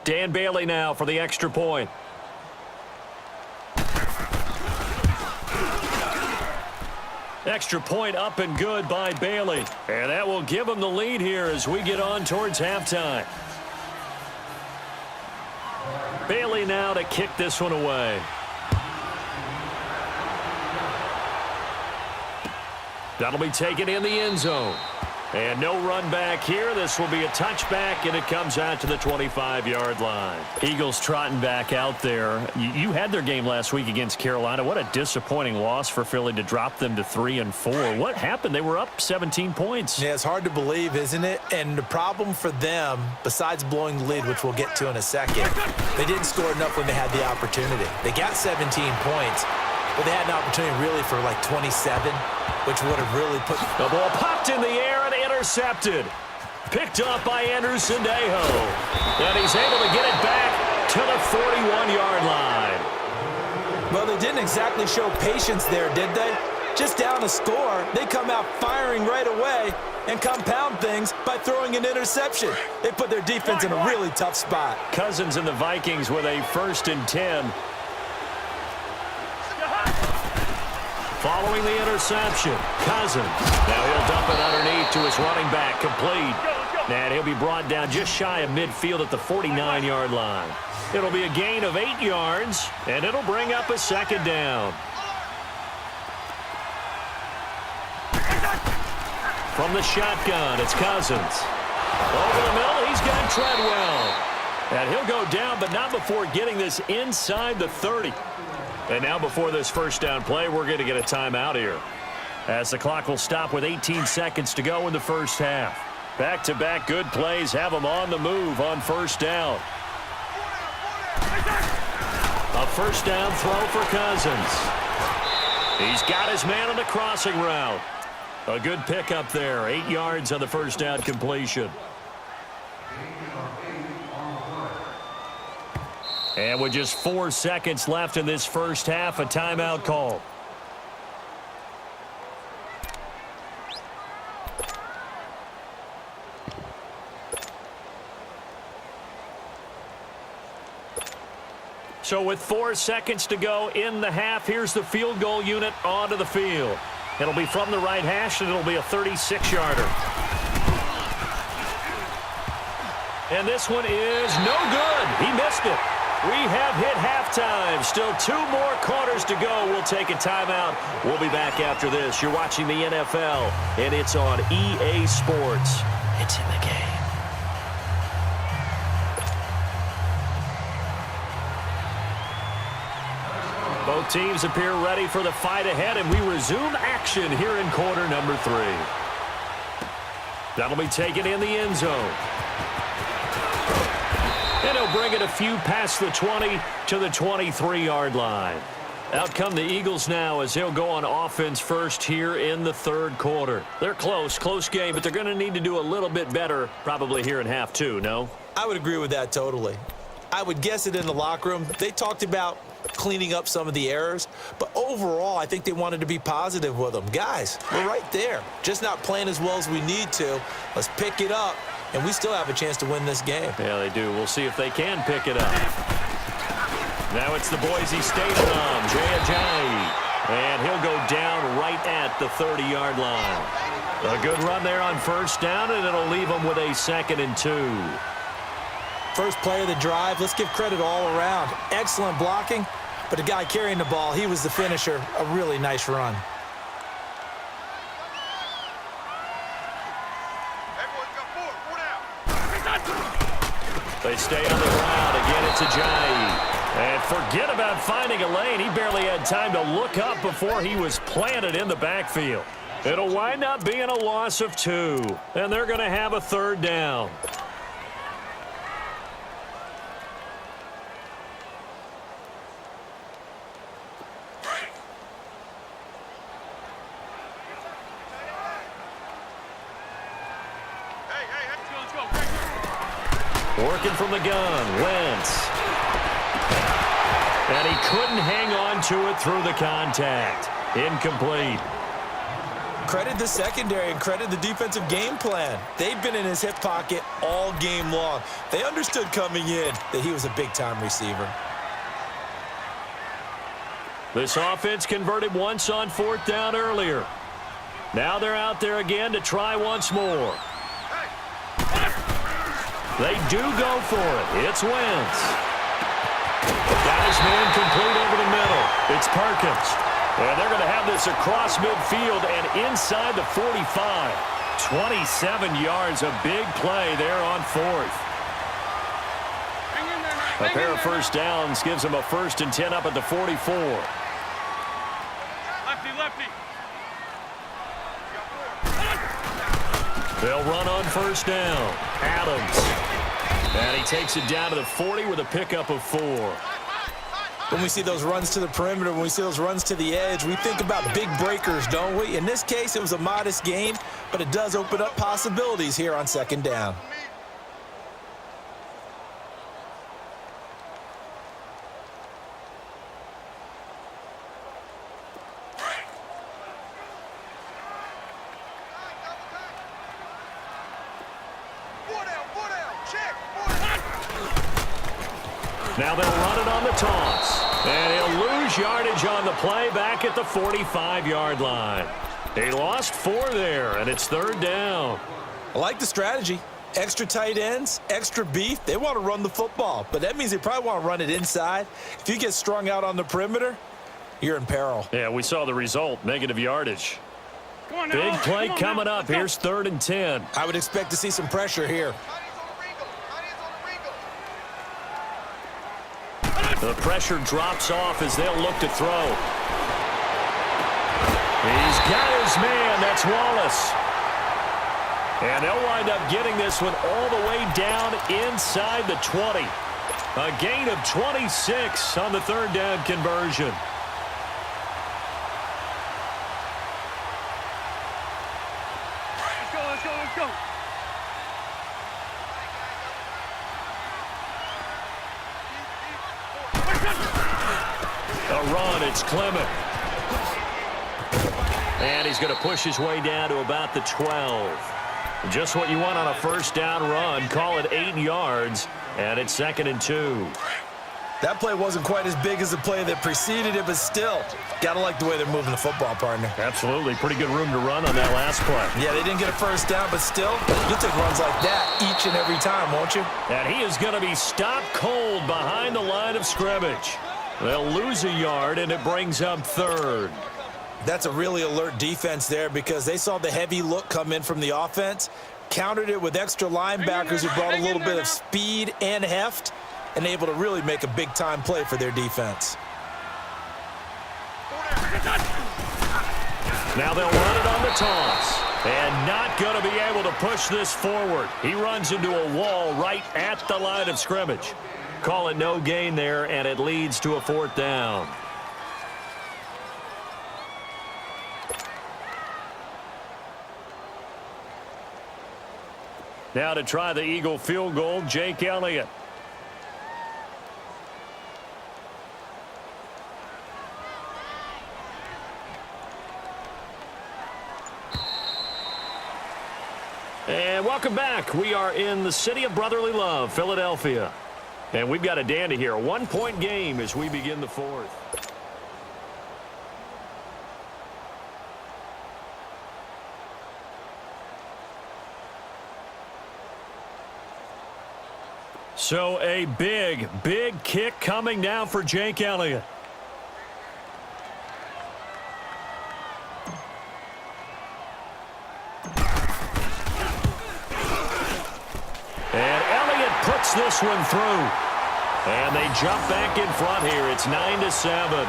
Dan Bailey now for the extra point. Extra point up and good by Bailey. And that will give him the lead here as we get on towards halftime. Bailey now to kick this one away. That'll be taken in the end zone. And no run back here. This will be a touchback, and it comes out to the 25-yard line. Eagles trotting back out there. You had their game last week against Carolina. What a disappointing loss for Philly to drop them to 3-4. What happened? They were up 17 points. Yeah, it's hard to believe, isn't it? And the problem for them, besides blowing the lead, which we'll get to in a second, they didn't score enough when they had the opportunity. They got 17 points, but they had an opportunity really for like 27, which would have really put... The ball popped in the air and intercepted. Picked up by Andrew Sendejo. And he's able to get it back to the 41-yard line. Well, they didn't exactly show patience there, did they? Just down a score, they come out firing right away and compound things by throwing an interception. They put their defense in a really tough spot. Cousins and the Vikings with a 1st and 10. Following the interception, Cousins. Now he'll dump it underneath to his running back, complete. And he'll be brought down just shy of midfield at the 49-yard line. It'll be a gain of 8 yards, and it'll bring up a 2nd down. From the shotgun, it's Cousins. Over the middle, he's got Treadwell. And he'll go down, but not before getting this inside the 30. And now before this first down play, we're going to get a timeout here, as the clock will stop with 18 seconds to go in the first half. Back-to-back good plays have them on the move on first down. A first down throw for Cousins. He's got his man on the crossing route. A good pickup there, 8 yards on the first down completion. And with just 4 seconds left in this first half, a timeout call. So with 4 seconds to go in the half, here's the field goal unit onto the field. It'll be from the right hash, and it'll be a 36-yarder. And this one is no good. He missed it. We have hit halftime. Still 2 more quarters to go. We'll take a timeout. We'll be back after this. You're watching the NFL, and it's on EA Sports. It's in the game. Both teams appear ready for the fight ahead, and we resume action here in quarter number 3. That'll be taken in the end zone. And he'll bring it a few past the 20 to the 23-yard line. Out come the Eagles now as they'll go on offense first here in the 3rd quarter. They're close game, but they're going to need to do a little bit better probably here in half 2, no? I would agree with that totally. I would guess it in the locker room. They talked about cleaning up some of the errors, but overall, I think they wanted to be positive with them. Guys, we're right there. Just not playing as well as we need to. Let's pick it up, and we still have a chance to win this game. Yeah, they do. We'll see if they can pick it up. Now it's the Boise State bomb, Jay Ajayi. And he'll go down right at the 30-yard line. A good run there on first down, and it'll leave them with a 2nd and 2. First play of the drive, let's give credit all around. Excellent blocking, but the guy carrying the ball, he was the finisher. A really nice run. They stay on the ground. Again, it's Ajayi. And forget about finding a lane. He barely had time to look up before he was planted in the backfield. It'll wind up being a loss of 2, and they're going to have a 3rd down. Working from the gun, Wentz. And he couldn't hang on to it through the contact. Incomplete. Credit the secondary and credit the defensive game plan. They've been in his hip pocket all game long. They understood coming in that he was a big-time receiver. This offense converted once on 4th down earlier. Now they're out there again to try once more. They do go for it. It's Wentz. Got his man complete over the middle. It's Perkins. And they're going to have this across midfield and inside the 45. 27 yards, a big play there on 4th. A pair of first downs gives them a 1st and 10 up at the 44. Lefty. They'll run on 1st down. Adams. And he takes it down to the 40 with a pickup of 4. When we see those runs to the perimeter, when we see those runs to the edge, we think about big breakers, don't we? In this case, it was a modest game, but it does open up possibilities here on 2nd down. Now they'll run it on the toss. And he'll lose yardage on the play back at the 45-yard line. He lost 4 there, and it's 3rd down. I like the strategy. Extra tight ends, extra beef. They want to run the football, but that means they probably want to run it inside. If you get strung out on the perimeter, you're in peril. Yeah, we saw the result, negative yardage. Big play coming up. Here's 3rd and 10. I would expect to see some pressure here. The pressure drops off as they'll look to throw. He's got his man. That's Wallace. And they'll wind up getting this one all the way down inside the 20. A gain of 26 on the 3rd down conversion. Let's go. A run, it's Clement. And he's going to push his way down to about the 12. Just what you want on a 1st down run. Call it 8 yards, and it's 2nd and 2. That play wasn't quite as big as the play that preceded it, but still, got to like the way they're moving the football, partner. Absolutely. Pretty good room to run on that last play. Yeah, they didn't get a 1st down, but still, you'll take runs like that each and every time, won't you? And he is going to be stopped cold behind the line of scrimmage. They'll lose a yard, and it brings up 3rd. That's a really alert defense there because they saw the heavy look come in from the offense, countered it with extra linebackers who brought a little bit of speed and heft, and able to really make a big-time play for their defense. Now they'll run it on the toss. And not going to be able to push this forward. He runs into a wall right at the line of scrimmage. Call it no gain there, and it leads to a 4th down. Now to try the Eagle field goal, Jake Elliott. And welcome back. We are in the city of brotherly love, Philadelphia. And we've got a dandy here. A 1-point game as we begin the 4th. So a big, big kick coming down for Jake Elliott. And Elliott puts this one through. And they jump back in front here. It's 9-7.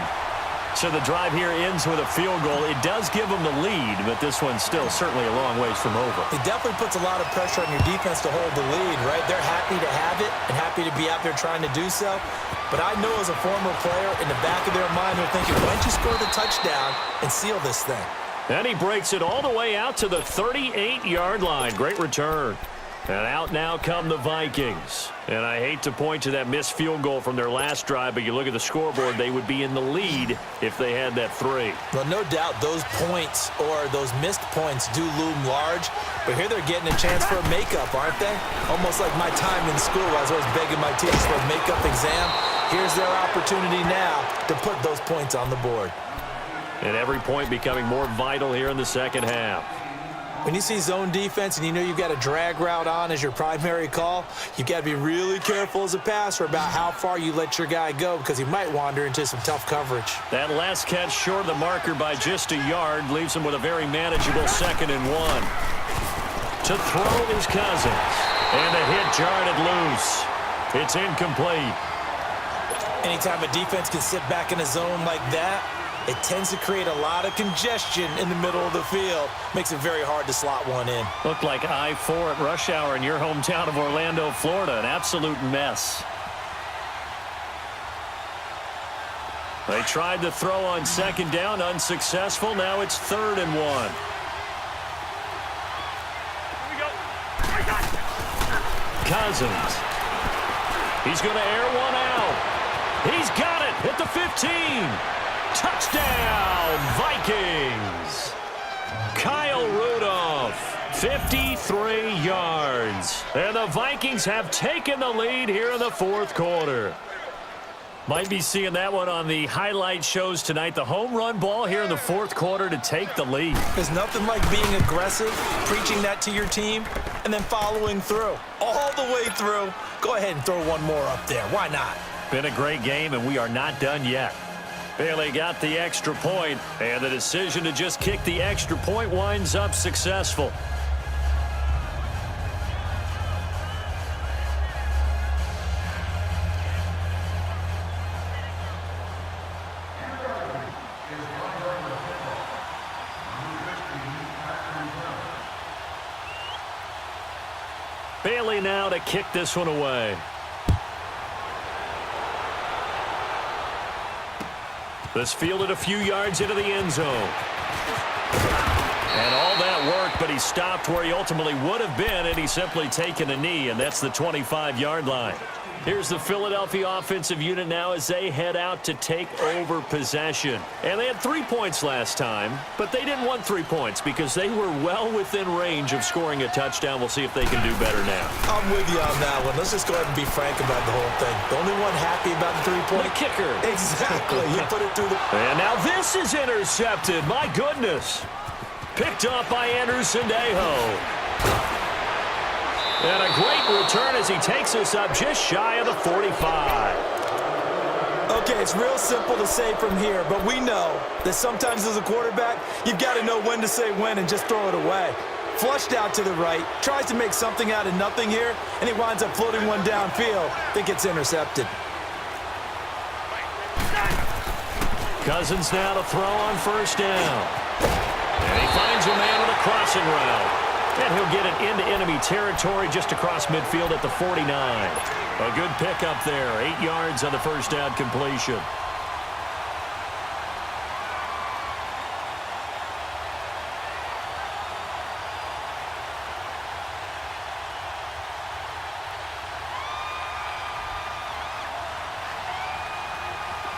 So the drive here ends with a field goal. It does give them the lead, but this one's still certainly a long ways from over. It definitely puts a lot of pressure on your defense to hold the lead, right? They're happy to have it and happy to be out there trying to do so. But I know as a former player, in the back of their mind, they're thinking, why don't you score the touchdown and seal this thing? And he breaks it all the way out to the 38-yard line. Great return. And out now come the Vikings. And I hate to point to that missed field goal from their last drive, but you look at the scoreboard, they would be in the lead if they had that 3. Well, no doubt those points or those missed points do loom large, but here they're getting a chance for a makeup, aren't they? Almost like my time in school. I was always begging my teachers for a makeup exam. Here's their opportunity now to put those points on the board. And every point becoming more vital here in the second half. When you see zone defense and you know you've got a drag route on as your primary call, you've got to be really careful as a passer about how far you let your guy go because he might wander into some tough coverage. That last catch short of the marker by just a yard leaves him with a very manageable 2nd and 1. To throw is Cousins. And the hit jarred it loose. It's incomplete. Anytime a defense can sit back in a zone like that, it tends to create a lot of congestion in the middle of the field. Makes it very hard to slot one in. Looked like I-4 at rush hour in your hometown of Orlando, Florida. An absolute mess. They tried to throw on 2nd down, unsuccessful. Now it's 3rd and 1. Cousins. He's going to air one out. He's got it at the 15. Touchdown, Vikings. Kyle Rudolph, 53 yards. And the Vikings have taken the lead here in the 4th quarter. Might be seeing that one on the highlight shows tonight. The home run ball here in the 4th quarter to take the lead. There's nothing like being aggressive, preaching that to your team, and then following through. All the way through. Go ahead and throw one more up there. Why not? Been a great game, and we are not done yet. Bailey got the extra point, and the decision to just kick the extra point winds up successful. Bailey now to kick this one away. This fielded a few yards into the end zone. And all that worked, but he stopped where he ultimately would have been, and he's simply taken a knee, and that's the 25-yard line. Here's the Philadelphia offensive unit now as they head out to take over possession. And they had 3 points last time, but they didn't want 3 points because they were well within range of scoring a touchdown. We'll see if they can do better now. I'm with you on that one. Let's just go ahead and be frank about the whole thing. The only one happy about the 3-point. The kicker. Exactly. You put it through the... And now this is intercepted. My goodness. Picked up by Anderson Dejo. And a great return as he takes us up just shy of the 45. Okay, it's real simple to say from here, but we know that sometimes as a quarterback, you've got to know when to say when and just throw it away. Flushed out to the right, tries to make something out of nothing here, and he winds up floating one downfield. I think it's intercepted. Cousins now to throw on 1st down. And he finds a man on a crossing route. And he'll get it into enemy territory just across midfield at the 49. A good pickup there. 8 yards on the 1st down completion.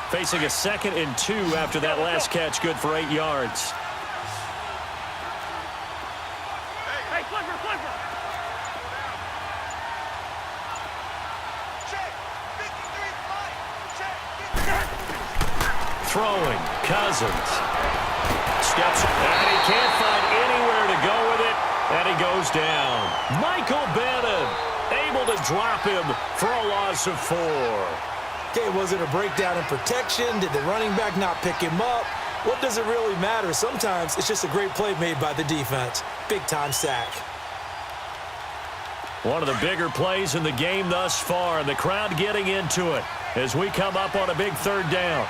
Facing a 2nd and 2 after that last catch, good for 8 yards. Throwing, Cousins. Steps, and he can't find anywhere to go with it, and he goes down. Michael Bannon able to drop him for a loss of 4. Okay, was it a breakdown in protection? Did the running back not pick him up? What does it really matter? Sometimes it's just a great play made by the defense. Big-time sack. One of the bigger plays in the game thus far, and the crowd getting into it as we come up on a big 3rd down.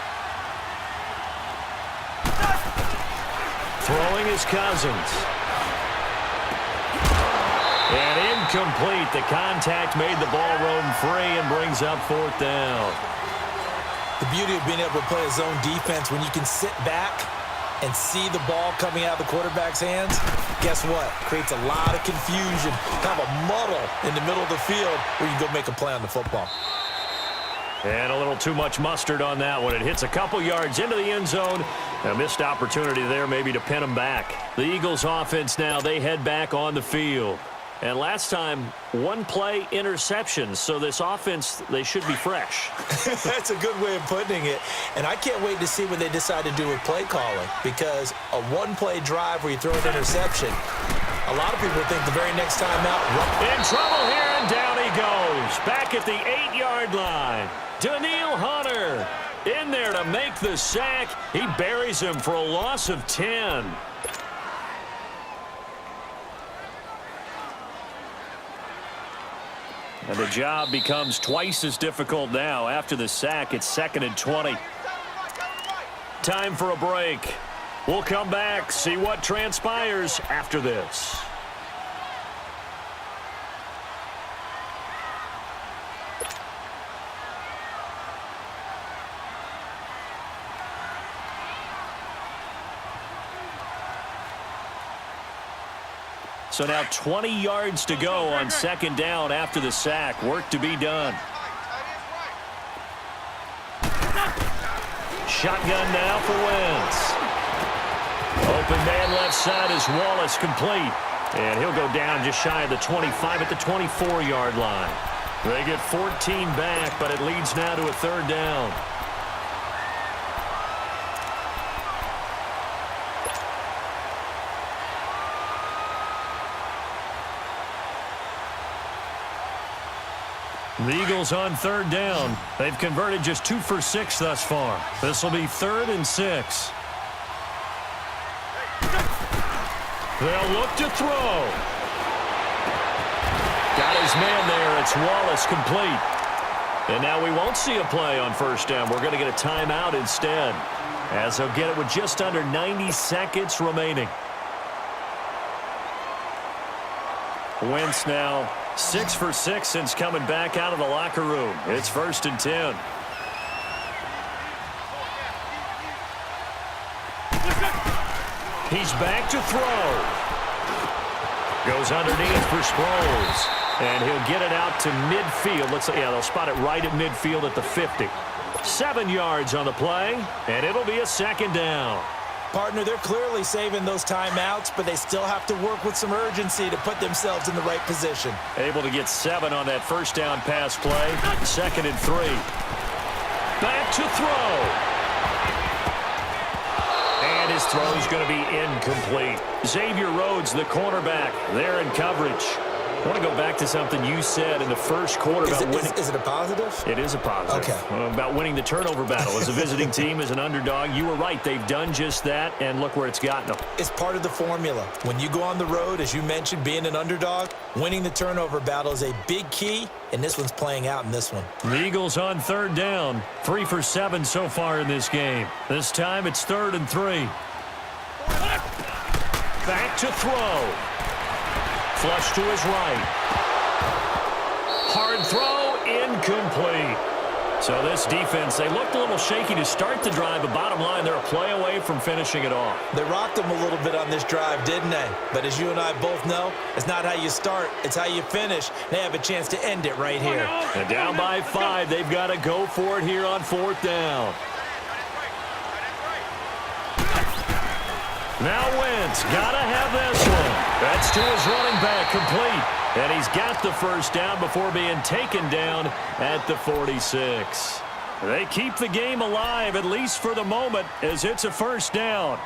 Throwing is Cousins. And incomplete. The contact made the ball roam free and brings up 4th down. The beauty of being able to play a zone defense when you can sit back and see the ball coming out of the quarterback's hands, guess what? Creates a lot of confusion, kind of a muddle in the middle of the field where you can go make a play on the football. And a little too much mustard on that one. It hits a couple yards into the end zone. A missed opportunity there maybe to pin them back. The Eagles offense now, they head back on the field. And last time, one play interceptions. So this offense, they should be fresh. That's a good way of putting it. And I can't wait to see what they decide to do with play calling, because a one-play drive where you throw an interception, a lot of people think the very next time out. In trouble here, and down he goes. Back at the 8-yard line. Daniil Hunter in there to make the sack. He buries him for a loss of 10. And the job becomes twice as difficult now. After the sack, it's 2nd and 20. Time for a break. We'll come back, see what transpires after this. So now 20 yards to go on 2nd down after the sack. Work to be done. Shotgun now for Wentz. Open man left side is Wallace, complete. And he'll go down just shy of the 25 at the 24-yard line. They get 14 back, but it leads now to a 3rd down. The Eagles on 3rd down. They've converted just 2 for 6 thus far. This will be 3rd and 6. They'll look to throw. Got his man there. It's Wallace, complete. And now we won't see a play on 1st down. We're going to get a timeout instead, as they'll get it with just under 90 seconds remaining. Wentz now 6 for 6 since coming back out of the locker room. It's 1st and 10. He's back to throw. Goes underneath for Sproles. And he'll get it out to midfield. They'll spot it right at midfield at the 50. 7 yards on the play, and it'll be a 2nd down. Partner, they're clearly saving those timeouts, but they still have to work with some urgency to put themselves in the right position. Able to get 7 on that 1st down pass play. 2nd and 3. Back to throw. And his throw is going to be incomplete. Xavier Rhodes, the cornerback, there in coverage. I want to go back to something you said in the first quarter about winning. Is it a positive? It is a positive. Okay. About winning the turnover battle as a visiting team, as an underdog. You were right. They've done just that, and look where it's gotten them. It's part of the formula. When you go on the road, as you mentioned, being an underdog, winning the turnover battle is a big key, and this one's playing out in this one. The Eagles on 3rd down. 3 for 7 so far in this game. This time it's 3rd and 3. Back to throw. Flush to his right. Hard throw, incomplete. So this defense, they looked a little shaky to start the drive, but bottom line, they're a play away from finishing it off. They rocked them a little bit on this drive, didn't they? But as you and I both know, it's not how you start, it's how you finish. They have a chance to end it right here. And down by 5, they've got to go for it here on 4th down. Now Wentz, gotta have this one. That's to his running back, complete. And he's got the 1st down before being taken down at the 46. They keep the game alive, at least for the moment, as it's a 1st down.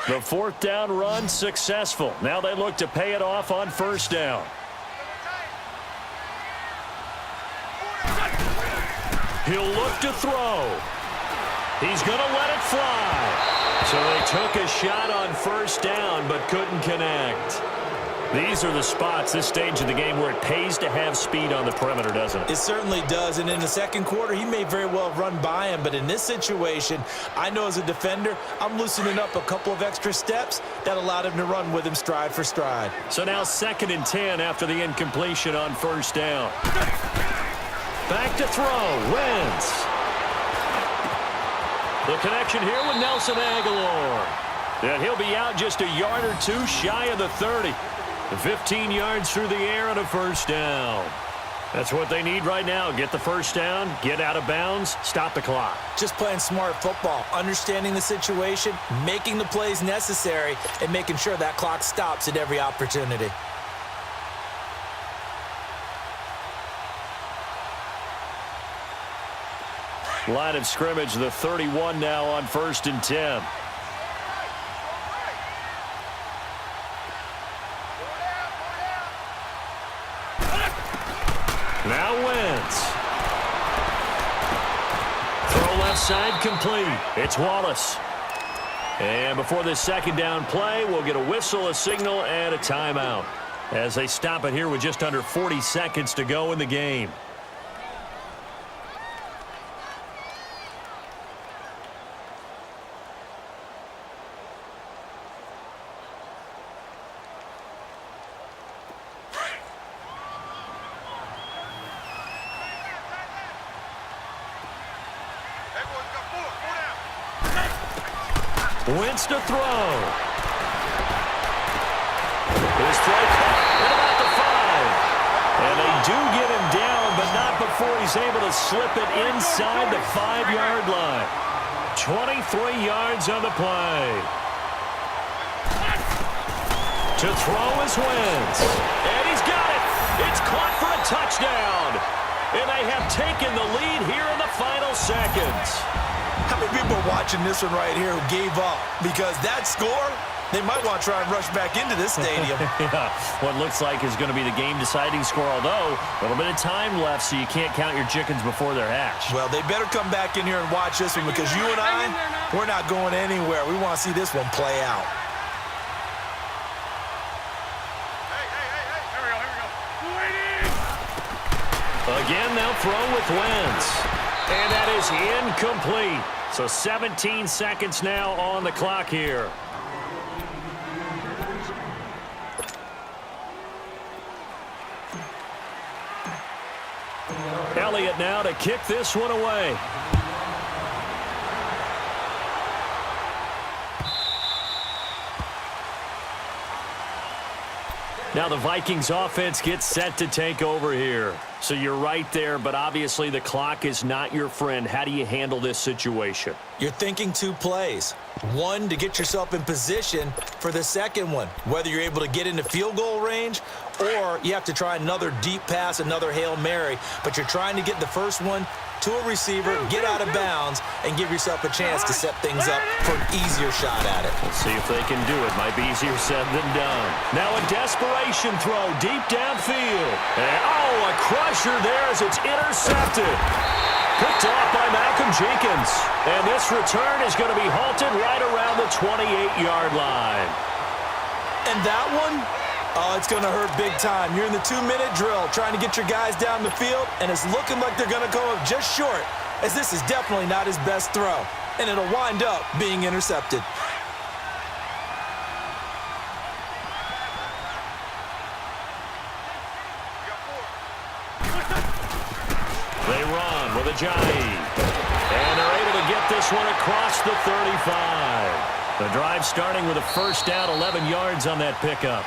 The 4th down run successful. Now they look to pay it off on 1st down. He'll look to throw. He's going to let it fly. So they took a shot on 1st down but couldn't connect. These are the spots, this stage of the game, where it pays to have speed on the perimeter, doesn't it? It certainly does, and in the second quarter, he may very well run by him, but in this situation, I know as a defender, I'm loosening up a couple of extra steps that allowed him to run with him stride for stride. So now 2nd and 10 after the incompletion on first down. Back to throw, Wentz. The connection here with Nelson Aguilar. And he'll be out just a yard or two shy of the 30. 15 yards through the air and a first down. That's what they need right now. Get the first down, get out of bounds, stop the clock. Just playing smart football, understanding the situation, making the plays necessary, and making sure that clock stops at every opportunity. Line of scrimmage, the 31 now on 1st and 10. Now Wentz. Throw left side complete. It's Wallace. And before this 2nd down play, we'll get a whistle, a signal, and a timeout as they stop it here with just under 40 seconds to go in the game. Wentz to throw. His throw caught at about the 5. And they do get him down, but not before he's able to slip it inside the 5-yard line. 23 yards on the play. To throw is Wentz. And he's got it. It's caught for a touchdown. And they have taken the lead here in the final seconds. How many people are watching this one right here who gave up? Because that score, they might want to try and rush back into this stadium. Yeah, what looks like is going to be the game-deciding score, although a little bit of time left, so you can't count your chickens before they're hatched. Well, they better come back in here and watch this one because you and I, we're not going anywhere. We want to see this one play out. Again, they'll throw with Wentz. And that is incomplete. So 17 seconds now on the clock here. Elliott now to kick this one away. Now the Vikings offense gets set to take over here. So you're right there, but obviously the clock is not your friend. How do you handle this situation? You're thinking 2 plays. One, to get yourself in position for the second one, whether you're able to get into field goal range or you have to try another deep pass, another Hail Mary, but you're trying to get the first one to a receiver, get out of bounds, and give yourself a chance to set things up for an easier shot at it. Let's see if they can do it. Might be easier said than done. Now a desperation throw deep downfield. And, a crusher there as it's intercepted. Picked off by Malcolm Jenkins. And this return is going to be halted right around the 28-yard line. And that one, it's going to hurt big time. You're in the 2-minute drill trying to get your guys down the field, and it's looking like they're going to go up just short, as this is definitely not his best throw, and it'll wind up being intercepted. They run with Ajayi. And they're able to get this one across the 35. The drive starting with a first down, 11 yards on that pickup.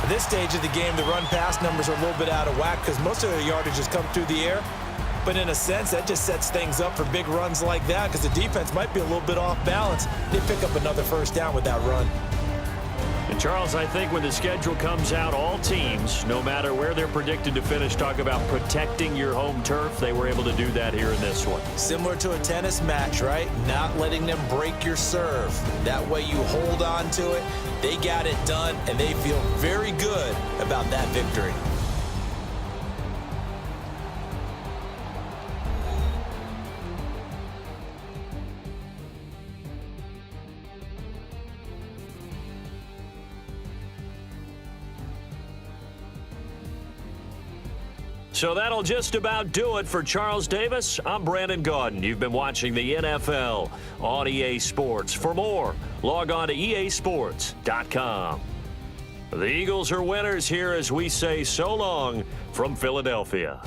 At this stage of the game, the run-pass numbers are a little bit out of whack because most of their yardage has come through the air. But in a sense, that just sets things up for big runs like that because the defense might be a little bit off balance. They pick up another first down with that run. And Charles, I think when the schedule comes out, all teams, no matter where they're predicted to finish, talk about protecting your home turf. They were able to do that here in this one. Similar to a tennis match, right? Not letting them break your serve. That way you hold on to it. They got it done, and they feel very good about that victory. So that'll just about do it for Charles Davis. I'm Brandon Gaudin. You've been watching the NFL on EA Sports. For more, log on to easports.com. The Eagles are winners here as we say so long from Philadelphia.